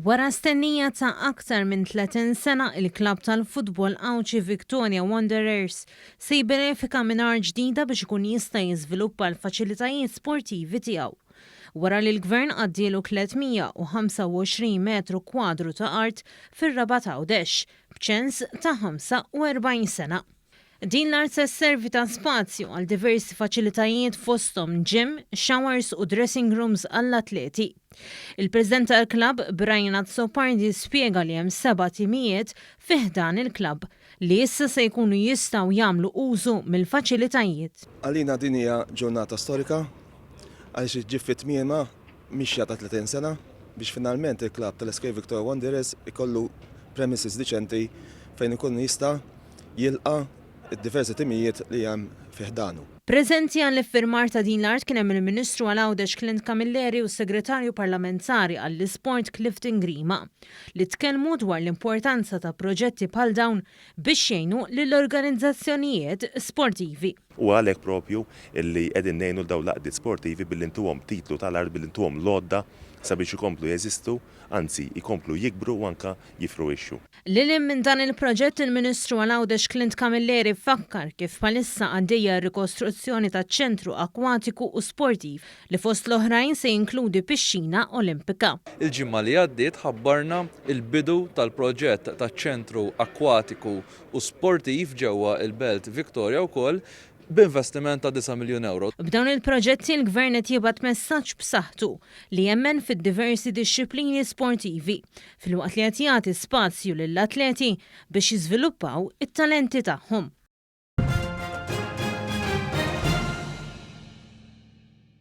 Wara stennija ta' aktar minn 30 sena il-klabb tal-futbol Għawdex Victoria Wanderers se jibbenifika minn ġdida biex ikun jista jiżviluppa l-faċilitajiet sportivi tiegħu. Wara li l-Gvern għaddielu 325 metru kwadru ta' art Fir-Rabat Għawdex b'ċens ta' 45 sena. Din l-art se sservi ta' spazju għal diversi faċilitajiet fosthom gym, showers u dressing rooms għall-atleti. Il-President tal-Klabb Azzopardi spjega li hemm 7 timijiet fih dan il-klabb li issa se jkunu jistgħu jagħmlu użu mill-faċilitajiet. Għalina din hija ġurnata storika għaliex ġie fit-tmiema mixja ta' 30 sena biex finalment il-klabb tal-SK Victoria Wanderers ikollu premises diċenti fejn ikun jista' jilqa' id-diversi timijiet li hemm fih danu. Preżenti għall-iffirmar ta' din l-art kien hemm il-Ministru għal-Għawdex Kamilleri u s-Segretarju Parlamentari għall-Isport Clifton Grima li tkellmu dwar l-importanza ta' proġetti bħal dawn biex jgħinu lill-organizzazzjonijiet sportivi. U għalhekk propju illi qegħdin ngħinu l-dawn l-għaqdiet sportivi billi ntuhom titlu tal-art billi ntuhom lodda sabiex ikomplu jeżistu, anzi ikomplu jikbru u anka jifruixxu. Lil minn dan il-proġett il-Ministru għal-Għawdex Kamilleri fakkar kif bħalissa għaddejja r-rikostruzzjoni taċ-ċentru akwatiku u sportiv li fost l-oħrajn se jinkludi pixxina olimpika. Il-ġimgħa li għaddiet ħabbarna il-bidu tal-proġett taċ-ċentru akwatiku u sportiv ġewwa il-Belt Victoria wkoll b'investiment ta' 9 miljun euro. B'dawn il-proġetti l-Gvern qed jibgħat messaġġ b'saħħtu li jemmen fid-diversi dixxiplini sportivi filwaqt li qed jagħti spazju lill-atleti biex jiżviluppaw it-talenti tagħhom.